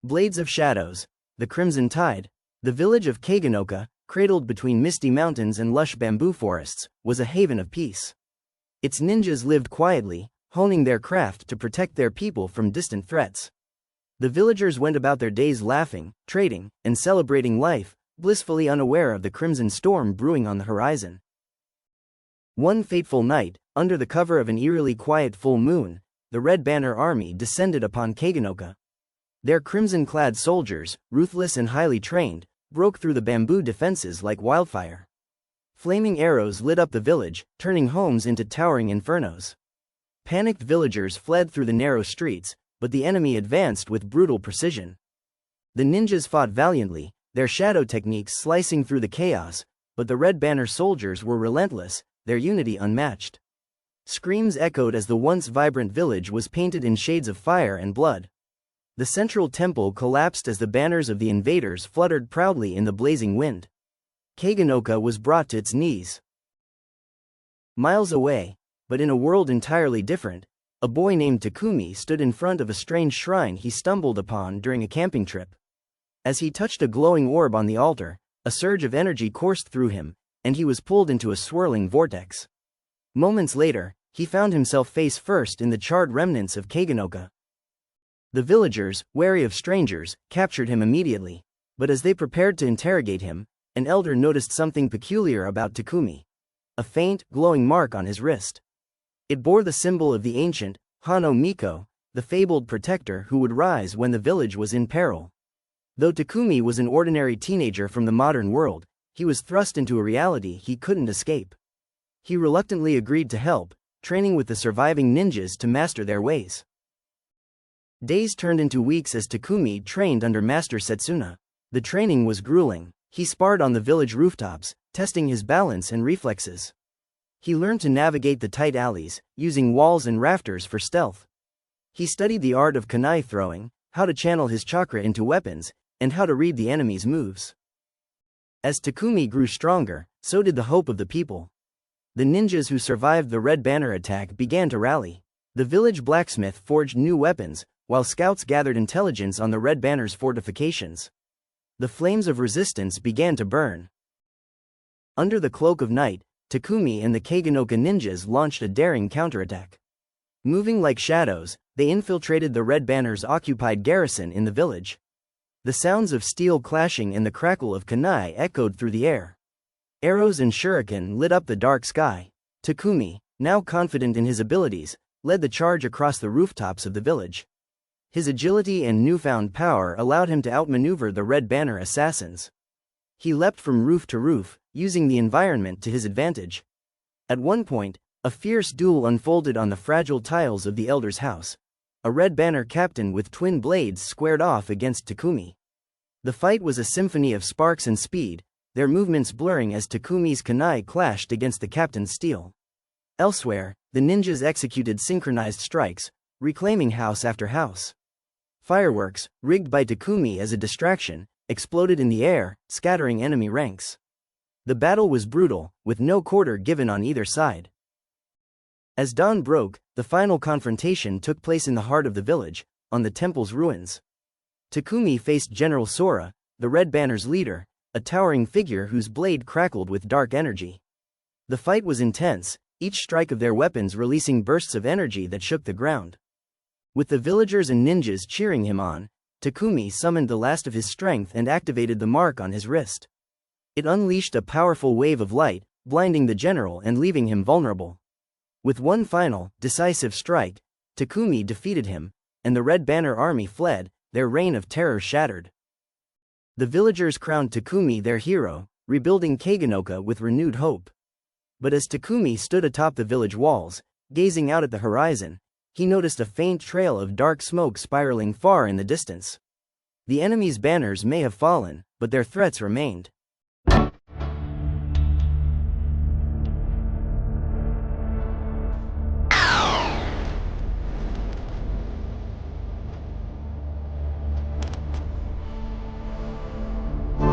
Blades of Shadows, the Crimson Tide. The village of Kagenoka, cradled between misty mountains and lush bamboo forests, was a haven of peace. Its ninjas lived quietly, honing their craft to protect their people from distant threats. The villagers went about their days laughing, trading, and celebrating life, blissfully unaware of the crimson storm brewing on the horizon. One fateful night, under the cover of an eerily quiet full moon, the Red Banner army descended upon Kagenoka. Their crimson-clad soldiers, ruthless and highly trained, broke through the bamboo defenses like wildfire. Flaming arrows lit up the village, turning homes into towering infernos. Panicked villagers fled through the narrow streets, but the enemy advanced with brutal precision. The ninjas fought valiantly, their shadow techniques slicing through the chaos, but the Red Banner soldiers were relentless, their unity unmatched. Screams echoed as the once vibrant village was painted in shades of fire and blood. The central temple collapsed as the banners of the invaders fluttered proudly in the blazing wind. Kagenoka was brought to its knees. Miles away, but in a world entirely different, a boy named Takumi stood in front of a strange shrine he stumbled upon during a camping trip. As he touched a glowing orb on the altar, a surge of energy coursed through him, and he was pulled into a swirling vortex. Moments later, he found himself face first in the charred remnants of Kagenoka. The villagers, wary of strangers, captured him immediately, but as they prepared to interrogate him, an elder noticed something peculiar about Takumi. A faint, glowing mark on his wrist. It bore the symbol of the ancient, Hano Miko, the fabled protector who would rise when the village was in peril. Though Takumi was an ordinary teenager from the modern world, he was thrust into a reality he couldn't escape. He reluctantly agreed to help, training with the surviving ninjas to master their ways. Days turned into weeks as Takumi trained under Master Setsuna. The training was grueling. He sparred on the village rooftops, testing his balance and reflexes. He learned to navigate the tight alleys, using walls and rafters for stealth. He studied the art of kunai throwing, how to channel his chakra into weapons, and how to read the enemy's moves. As Takumi grew stronger, so did the hope of the people. The ninjas who survived the Red Banner attack began to rally. The village blacksmith forged new weapons, while scouts gathered intelligence on the Red Banner's fortifications. The flames of resistance began to burn. Under the cloak of night, Takumi and the Kagenoka ninjas launched a daring counterattack. Moving like shadows, they infiltrated the Red Banner's occupied garrison in the village. The sounds of steel clashing and the crackle of kunai echoed through the air. Arrows and shuriken lit up the dark sky. Takumi, now confident in his abilities, led the charge across the rooftops of the village. His agility and newfound power allowed him to outmaneuver the Red Banner assassins. He leapt from roof to roof, using the environment to his advantage. At one point, a fierce duel unfolded on the fragile tiles of the elder's house. A Red Banner captain with twin blades squared off against Takumi. The fight was a symphony of sparks and speed, their movements blurring as Takumi's kunai clashed against the captain's steel. Elsewhere, the ninjas executed synchronized strikes, reclaiming house after house. Fireworks, rigged by Takumi as a distraction, exploded in the air, scattering enemy ranks. The battle was brutal, with no quarter given on either side. As dawn broke, the final confrontation took place in the heart of the village, on the temple's ruins. Takumi faced General Sora, the Red Banner's leader, a towering figure whose blade crackled with dark energy. The fight was intense, each strike of their weapons releasing bursts of energy that shook the ground. With the villagers and ninjas cheering him on, Takumi summoned the last of his strength and activated the mark on his wrist. It unleashed a powerful wave of light, blinding the general and leaving him vulnerable. With one final, decisive strike, Takumi defeated him, and the Red Banner army fled, their reign of terror shattered. The villagers crowned Takumi their hero, rebuilding Kagenoka with renewed hope. But as Takumi stood atop the village walls, gazing out at the horizon, he noticed a faint trail of dark smoke spiraling far in the distance. The enemy's banners may have fallen, but their threats remained.